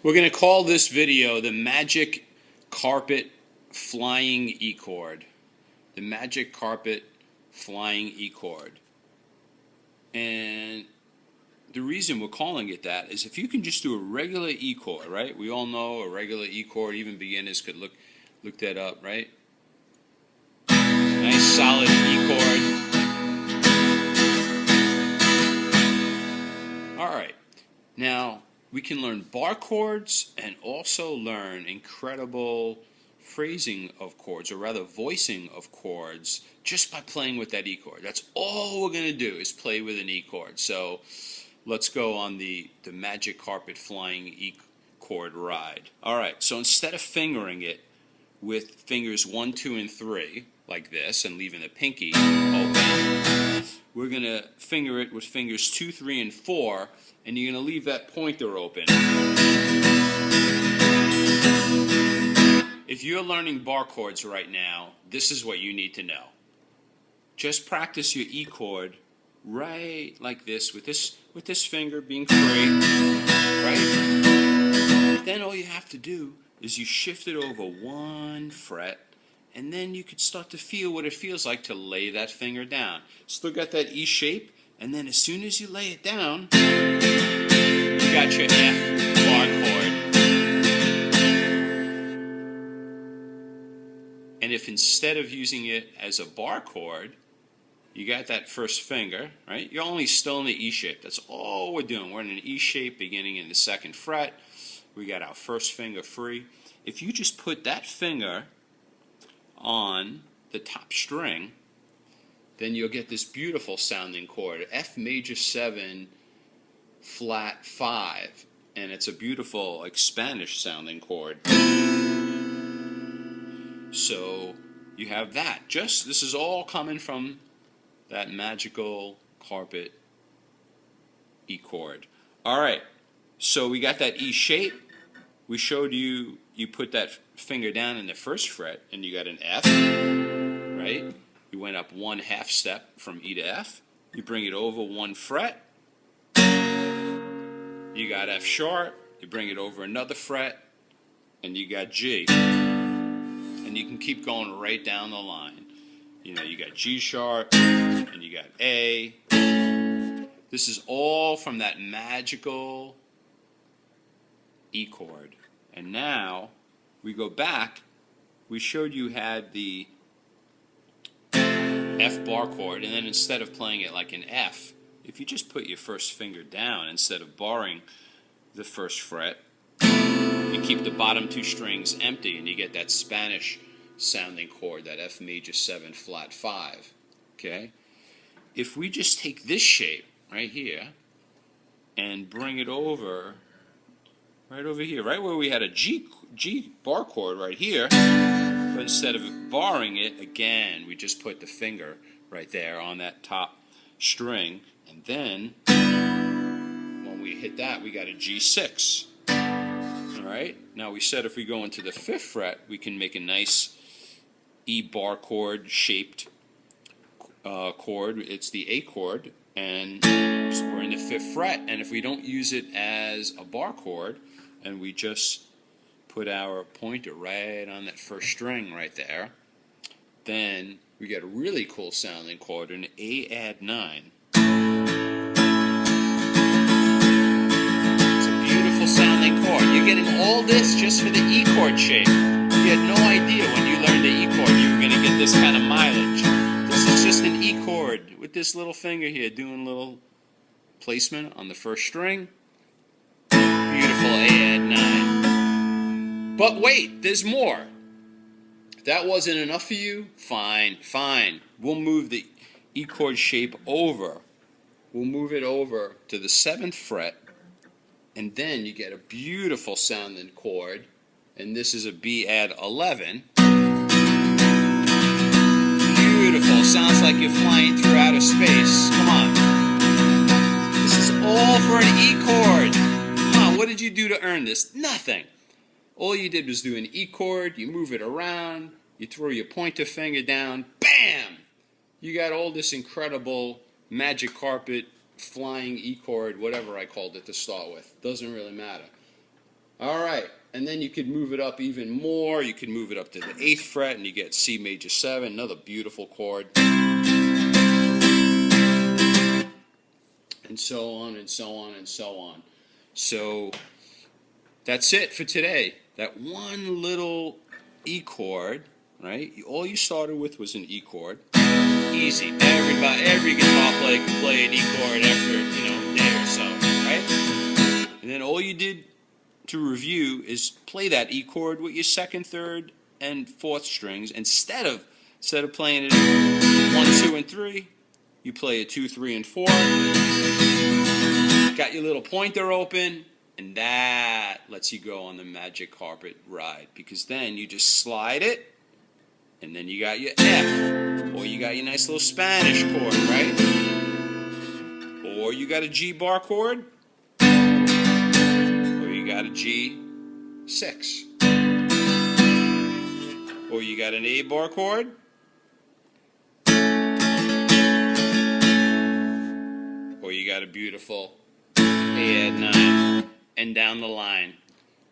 We're going to call this video the Magic Carpet Flying E Chord. The Magic Carpet Flying E Chord. And the reason we're calling it that is if you can just do a regular E chord, right? We all know a regular E chord, even beginners could look that up, right? Nice solid E chord. All right. Now, we can learn bar chords and also learn incredible phrasing of chords, or rather voicing of chords, just by playing with that E chord. That's all we're going to do is play with an E chord. So let's go on the Magic Carpet Flying E chord ride. All right, so instead of fingering it with fingers 1, 2, and 3, like this, and leaving the pinky open, we're going to finger it with fingers 2, 3, and 4, and you're going to leave that pointer open. If you're learning bar chords right now, this is what you need to know. Just practice your E chord right like this, with this finger being free, right? Then all you have to do is you shift it over 1 fret, and then you could start to feel what it feels like to lay that finger down. Still got that E shape, and then as soon as you lay it down, you got your F bar chord. And if instead of using it as a bar chord, you got that first finger, right? You're only still in the E shape. That's all we're doing. We're in an E shape beginning in the 2nd fret. We got our first finger free. If you just put that finger on the top string, then you'll get this beautiful sounding chord, F major 7 flat 5, and it's a beautiful, like, Spanish sounding chord. So you have that. This is all coming from that magical carpet E chord. All right, so we got that E shape. We showed you put that finger down in the 1st fret and you got an F, right? You went up 1/2 step from E to F. You bring it over 1 fret. You got F sharp. You bring it over another fret and you got G. And you can keep going right down the line. You know, you got G sharp and you got A. This is all from that magical E chord. And now we go back. We showed you had the F bar chord, and then instead of playing it like an F, if you just put your first finger down instead of barring the 1st fret, you keep the bottom 2 strings empty and you get that Spanish sounding chord, that F major 7 flat 5. Okay? If we just take this shape right here and bring it over right over here, right where we had a G bar chord right here, but instead of barring it, again, we just put the finger right there on that top string, and then when we hit that, we got a G6. All right? Now we said if we go into the 5th fret, we can make a nice E bar chord shaped chord. It's the A chord, and we're in the 5th fret, and if we don't use it as a bar chord, and we just put our pointer right on that 1st string right there, then we get a really cool sounding chord, an A add 9. It's a beautiful sounding chord. You're getting all this just for the E chord shape. You had no idea when you learned the E chord you were going to get this kind of mileage. This is just an E chord with this little finger here doing little placement on the 1st string. Beautiful A add 9. But wait, there's more. If that wasn't enough for you, fine. We'll move the E chord shape over. We'll move it over to the 7th fret, and then you get a beautiful sounding chord, and this is a B add 11. Beautiful. Sounds like you're flying through outer space. Come on. This is all for an E chord. What did you do to earn this? Nothing. All you did was do an E chord, you move it around, you throw your pointer finger down, bam! You got all this incredible magic carpet flying E chord, whatever I called it to start with. Doesn't really matter. All right, and then you could move it up even more. You could move it up to the 8th fret, and you get C major 7, another beautiful chord. And so on and so on and so on. So that's it for today. That one little E chord, right? All you started with was an E chord. Easy. Every guitar player can play an E chord after, a day or so, right? And then all you did to review is play that E chord with your 2nd, 3rd, and 4th strings. Instead of playing it 1, 2, and 3, you play it 2, 3, and 4. Got your little pointer open, and that lets you go on the magic carpet ride, because then you just slide it, and then you got your F, or you got your nice little Spanish chord, right? Or you got a G bar chord, or you got a G6, or you got an A bar chord, or you got a beautiful A at 9, and down the line,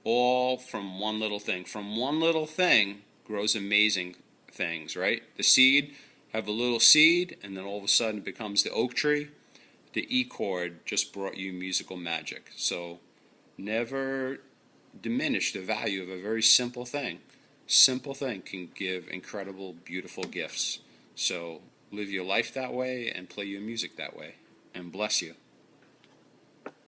all from one little thing. From one little thing grows amazing things, right? The seed, have a little seed, and then all of a sudden it becomes the oak tree. The E chord just brought you musical magic. So never diminish the value of a very simple thing. Simple thing can give incredible, beautiful gifts. So live your life that way and play your music that way. And bless you.